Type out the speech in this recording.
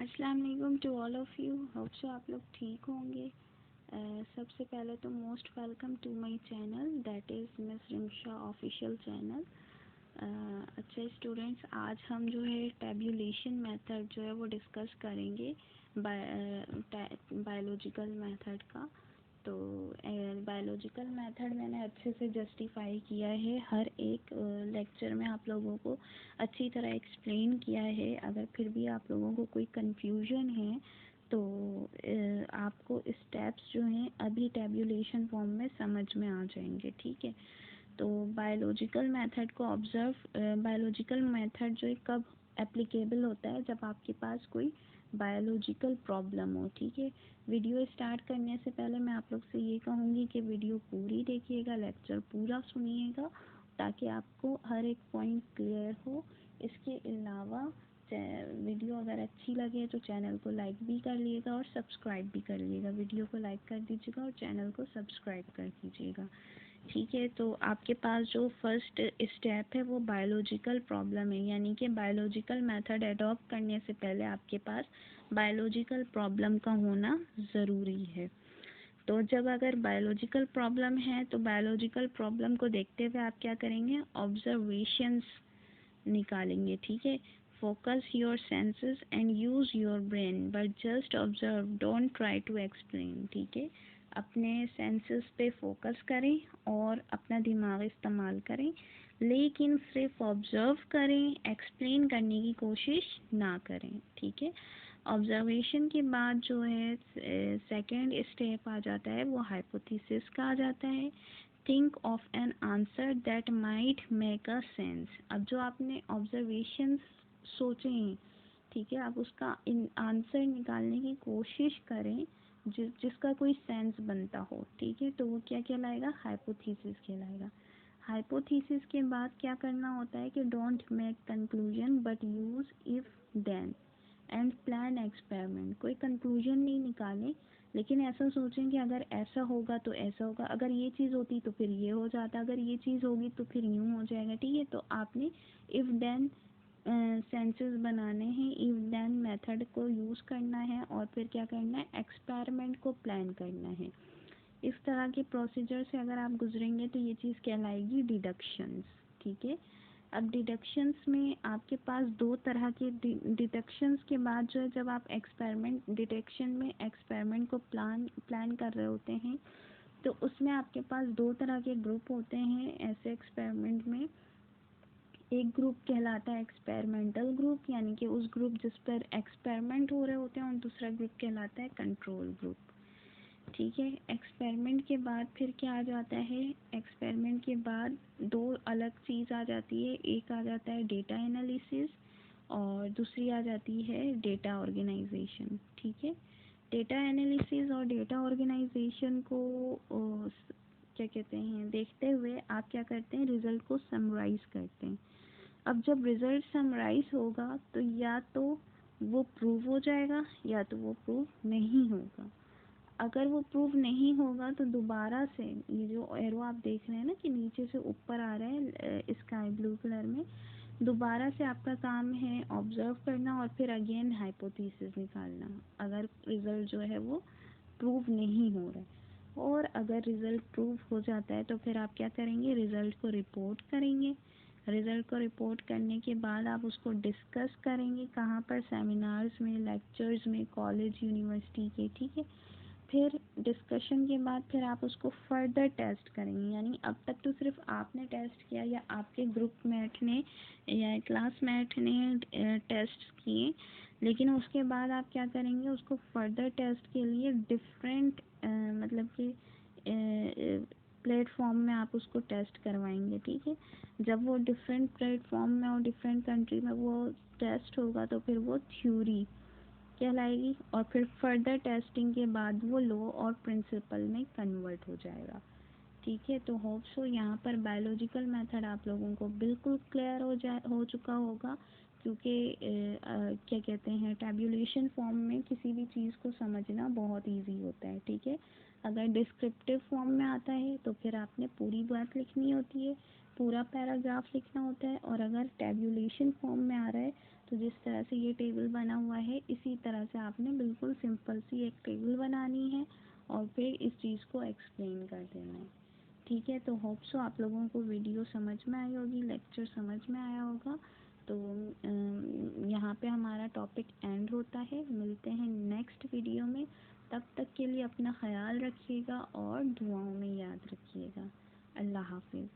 अस्सलाम वालेकुम to all of you. Hope so आप लोग ठीक होंगे। सबसे पहले तो most welcome to my channel that is miss Rimsha official channel. अच्छा स्टूडेंट्स, आज हम जो है टैब्यूलेशन मेथड जो है वो डिस्कस करेंगे बायोलॉजिकल मेथड का। तो बायोलॉजिकल मेथड मैंने अच्छे से जस्टिफाई किया है, हर एक लेक्चर में आप लोगों को अच्छी तरह एक्सप्लेन किया है। अगर फिर भी आप लोगों को कोई कंफ्यूजन है तो आपको स्टेप्स जो हैं अभी टैब्यूलेशन फॉर्म में समझ में आ जाएंगे, ठीक है। तो बायोलॉजिकल मेथड को बायोलॉजिकल मेथड जो है कब एप्लीकेबल होता है, जब आपके पास कोई बायोलॉजिकल प्रॉब्लम हो, ठीक है। वीडियो स्टार्ट करने से पहले मैं आप लोग से ये कहूँगी कि वीडियो पूरी देखिएगा, लेक्चर पूरा सुनिएगा ताकि आपको हर एक पॉइंट क्लियर हो। इसके अलावा वीडियो अगर अच्छी लगे तो चैनल को लाइक भी कर लीजिएगा और सब्सक्राइब भी कर लीजिएगा। वीडियो को लाइक कर दीजिएगा और चैनल को सब्सक्राइब कर दीजिएगा, ठीक है। तो आपके पास जो फर्स्ट स्टेप है वो बायोलॉजिकल प्रॉब्लम है, यानी कि बायोलॉजिकल मेथड एडॉप्ट करने से पहले आपके पास बायोलॉजिकल प्रॉब्लम का होना ज़रूरी है। तो जब अगर बायोलॉजिकल प्रॉब्लम है तो बायोलॉजिकल प्रॉब्लम को देखते हुए आप क्या करेंगे, ऑब्जर्वेशंस निकालेंगे, ठीक है। Focus your senses and use your brain but just observe, don't try to explain, ठीक है। अपने सेंसेस पे फोकस करें और अपना दिमाग इस्तेमाल करें, लेकिन सिर्फ ऑब्जर्व करें, एक्सप्लेन करने की कोशिश ना करें, ठीक है। ऑब्जर्वेशन के बाद जो है सेकेंड स्टेप आ जाता है वो हाइपोथेसिस का आ जाता है। Think of an answer that might make a sense. अब जो आपने ऑब्जर्वेशन सोचे हैं, ठीक है, आप उसका आंसर निकालने की कोशिश करें जिसका कोई सेंस बनता हो, ठीक है। तो वो क्या कहलाएगा, हाइपोथेसिस कहलाएगा। हाइपोथेसिस के बाद क्या करना होता है कि don't make conclusion but use if then and plan experiment. कोई कंक्लूजन नहीं निकालें, लेकिन ऐसा सोचें कि अगर ऐसा होगा तो ऐसा होगा, अगर ये चीज़ होती तो फिर ये हो जाता, अगर ये चीज़ होगी तो फिर यूँ हो जाएगा, ठीक है। तो आपने इफ़ देन सेंसेस बनाने हैं, इफ़ देन मेथड को यूज़ करना है और फिर क्या करना है, एक्सपेरिमेंट को प्लान करना है। इस तरह के प्रोसीजर से अगर आप गुजरेंगे तो ये चीज़ कहलाएगी डिडक्शंस, ठीक है। अब डिडक्शंस में आपके पास दो तरह के डिडक्शंस के बाद जो है, जब आप डिटेक्शन में एक्सपेरिमेंट को प्लान कर रहे होते हैं तो उसमें आपके पास दो तरह के ग्रुप होते हैं। ऐसे एक्सपेरिमेंट में एक ग्रुप कहलाता है एक्सपेरिमेंटल ग्रुप, यानी कि उस ग्रुप जिस पर एक्सपेरिमेंट हो रहे होते हैं, और दूसरा ग्रुप कहलाता है कंट्रोल ग्रुप, ठीक है। एक्सपेरिमेंट के बाद फिर क्या आ जाता है, एक्सपेरिमेंट के बाद दो अलग चीज़ आ जाती है। एक आ जाता है डेटा एनालिसिस और दूसरी आ जाती है डेटा ऑर्गेनाइजेशन, ठीक है। डेटा एनालिसिस और डेटा ऑर्गेनाइजेशन को क्या कहते हैं, देखते हुए आप क्या करते हैं, रिज़ल्ट को समराइज़ करते हैं। अब जब रिज़ल्ट समराइज़ होगा तो या तो वो प्रूव हो जाएगा या तो वो प्रूव नहीं होगा। अगर वो प्रूव नहीं होगा तो दोबारा से ये जो एरो आप देख रहे हैं ना कि नीचे से ऊपर आ रहा है स्काई ब्लू कलर में, दोबारा से आपका काम है ऑब्जर्व करना और फिर अगेन हाइपोथेसिस निकालना। अगर रिज़ल्ट जो है वो प्रूव नहीं हो रहा है, और अगर रिज़ल्ट प्रूव हो जाता है तो फिर आप क्या करेंगे, रिज़ल्ट को रिपोर्ट करेंगे। रिज़ल्ट को रिपोर्ट करने के बाद आप उसको डिस्कस करेंगे, कहाँ पर, सेमिनार्स में, लेक्चर्स में, कॉलेज यूनिवर्सिटी के, ठीक है। फिर डिस्कशन के बाद फिर आप उसको फर्दर टेस्ट करेंगे, यानी अब तक तो सिर्फ आपने टेस्ट किया या आपके ग्रुप मेट ने या क्लासमेट ने टेस्ट किए, लेकिन उसके बाद आप क्या करेंगे, उसको फर्दर टेस्ट के लिए डिफरेंट मतलब कि प्लेटफॉर्म में आप उसको टेस्ट करवाएंगे, ठीक है। जब वो डिफरेंट प्लेटफॉर्म में और डिफरेंट कंट्री में वो टेस्ट होगा तो फिर वो थ्योरी कहलाएगी, और फिर फर्दर टेस्टिंग के बाद वो लॉ और प्रिंसिपल में कन्वर्ट हो जाएगा, ठीक है। तो होप सो यहाँ पर बायोलॉजिकल मेथड आप लोगों को बिल्कुल क्लियर हो चुका होगा, क्योंकि क्या कहते हैं, टैब्यूलेशन फॉर्म में किसी भी चीज़ को समझना बहुत इजी होता है, ठीक है। अगर डिस्क्रिप्टिव फॉर्म में आता है तो फिर आपने पूरी बात लिखनी होती है, पूरा पैराग्राफ लिखना होता है, और अगर टैब्यूलेशन फॉर्म में आ रहा है तो जिस तरह से ये टेबल बना हुआ है इसी तरह से आपने बिल्कुल सिंपल सी एक टेबल बनानी है और फिर इस चीज़ को एक्सप्लेन कर देना है। ठीक है, तो होप सो आप लोगों को वीडियो समझ में आई होगी, लेक्चर समझ में आया होगा। तो यहाँ पे हमारा टॉपिक एंड होता है। मिलते हैं नेक्स्ट वीडियो में। तब तक के लिए अपना ख्याल रखिएगा और दुआओं में याद रखिएगा। अल्लाह हाफिज़।